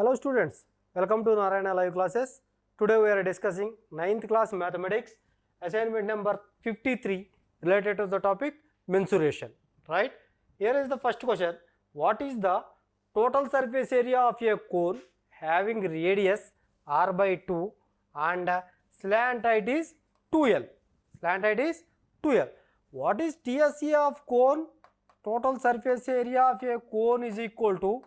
Hello students, welcome to Narayana Live Classes. Today we are discussing 9th class mathematics assignment number 53 related to the topic mensuration, right? Here is the first question. What is the total surface area of a cone having radius r by 2 and slant height is 2l? Slant height is 2l. What is TSA of cone? Total surface area of a cone is equal to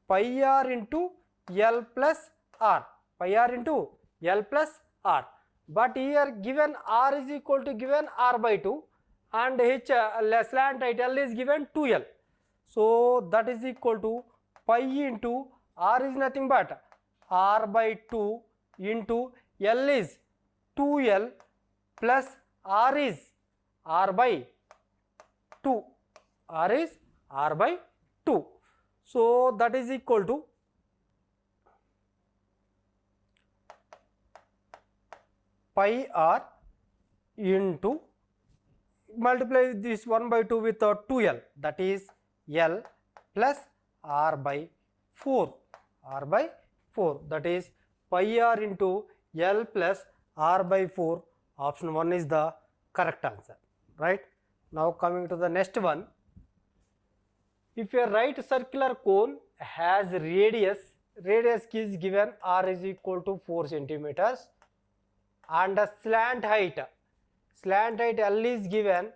pi r into L plus r, pi r into L plus r. But here given r is equal to given r by 2 and h slant height L is given 2l. So that is equal to pi into r is nothing but r by 2 into L is 2l plus r is r by 2, r is r by 2. So that is equal to pi r into, multiply this 1 by 2 with 2l, that is L plus r by 4, r by 4, that is pi r into L plus r by 4. Option 1 is the correct answer, right? Now coming to the next one. If a right circular cone has radius is given r is equal to 4 centimeters and a slant height L is given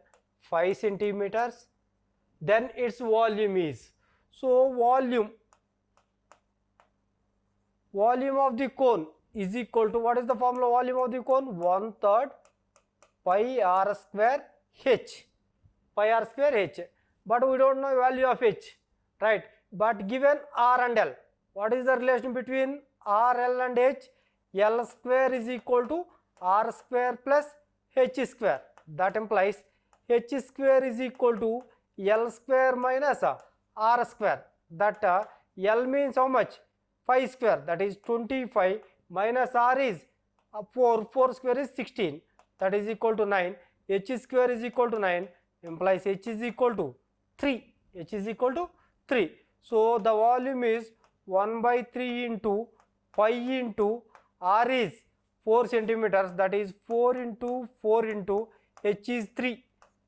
5 centimeters, then its volume is, so volume of the cone is equal to, what is the formula volume of the cone? 1/3 pi r square h, pi r square h. But we don't know value of h, right? But given r and l, what is the relation between r, l and h? L square is equal to r square plus h square. That implies h square is equal to l square minus r square. That l means how much? 5 square, that is 25, minus r is 4 square is 16, that is equal to 9. H square is equal to 9, implies h is equal to 3, h is equal to 3. So the volume is 1 by 3 into pi into r is 4 centimeters, that is 4 into 4 into h is 3,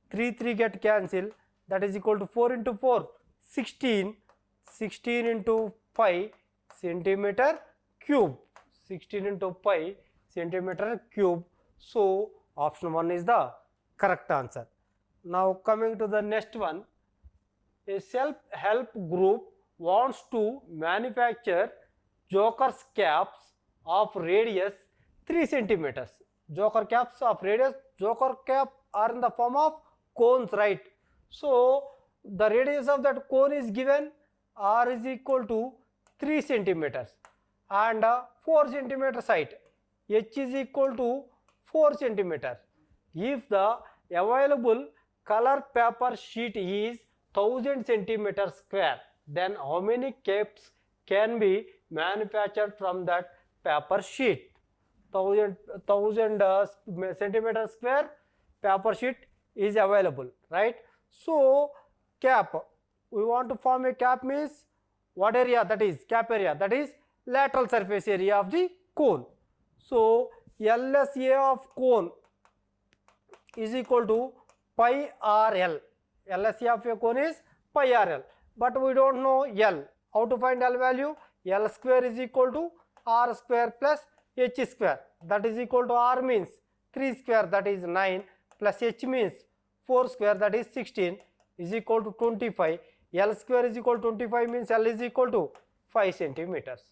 3 get cancelled, that is equal to 4 into 4, 16 into pi centimeter cube, 16 into pi centimeter cube. So option 1 is the correct answer. Now coming to the next one. A self-help group wants to manufacture Joker's caps of radius 3 centimeters. Joker caps of radius, Joker cap are in the form of cones, right? So the radius of that cone is given, r is equal to 3 centimeters and 4 centimeters height, h is equal to 4 centimeters. If the available color paper sheet is 1000 centimeters square, then how many caps can be manufactured from that paper sheet? 1000 centimeters square paper sheet is available, right? So cap, we want to form a cap means what area? That is cap area, that is lateral surface area of the cone. So LSA of cone is equal to pi RL. LSA of a cone is pi RL, but we don't know L. How to find L value? L square is equal to r square plus h square, that is equal to r means 3 square, that is 9, plus h means 4 square, that is 16, is equal to 25. L square is equal to 25 means L is equal to 5 centimeters.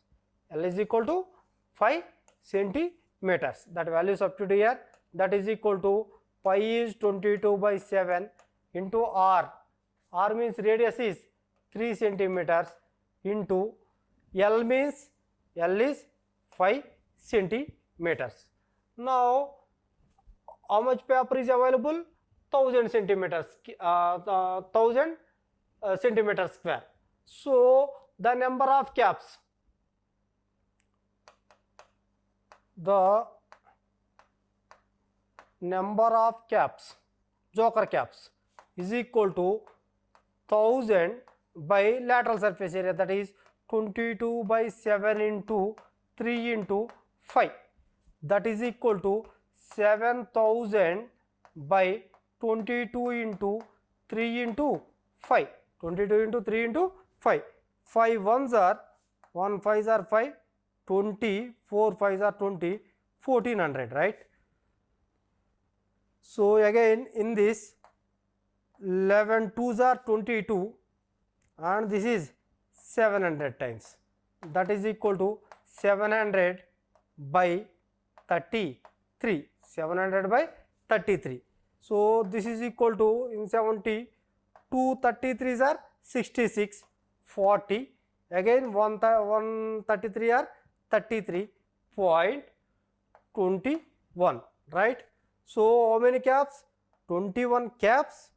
L is equal to 5 centimeters. That value is substituted here. That is equal to pi is 22 by 7 into r. R means radius is 3 centimeters into L means L is 5 centimeters. Now how much paper is available? 1000 centimeters, 1000 centimeters square. So the number of caps, Joker caps is equal to 1000 by lateral surface area, that is 22 by 7 into 3 into 5, that is equal to 7000 by 22 into 3 into 5, 22 into 3 into 5, 5 ones are 1 5s are 5, 20, 4 5s are 20, 1400, right? So again in this 11 2s are 22 and this is 700 times, that is equal to 700 by 33, 700 by 33. So this is equal to, in 70, 2 33s are 66, 40, again 133 are 33.21, right? So how many caps? 21 caps.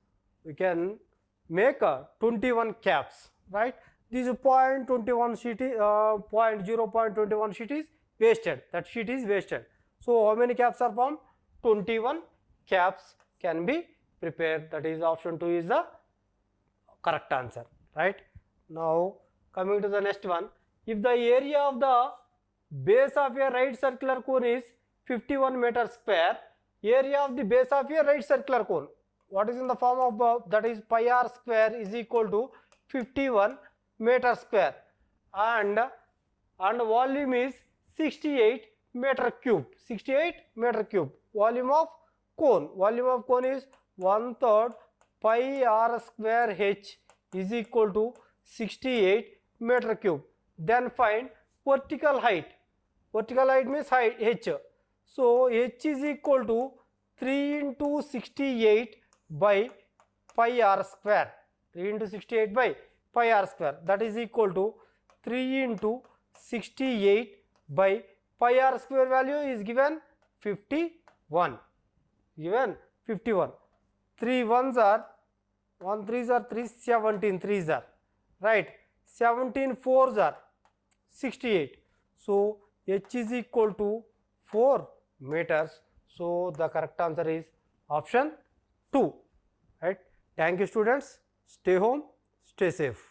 We can make 21 caps, right? This 0.21 sheet is 0.21 sheet is wasted, that sheet is wasted. So how many caps are formed? 21 caps can be prepared, that is option 2 is the correct answer, right? Now coming to the next one, if the area of the base of a right circular cone is 51 meters square, area of the base of a right circular cone, what is in the form of that is pi r square is equal to 51 meter square, and volume is 68 meter cube, 68 meter cube. Volume of cone is 1/3 pi r square h is equal to 68 meter cube. Then find vertical height. Vertical height means height h. So h is equal to 3 into 68 by pi r square, 3 into 68 by pi r square, that is equal to 3 into 68 by pi r square value is given 51, given 51. 3 ones are 1 3s are 3, 17 3s are, right? 17 4s are 68. So h is equal to 4 meters. So the correct answer is option 2, right? Thank you students. Stay home, stay safe.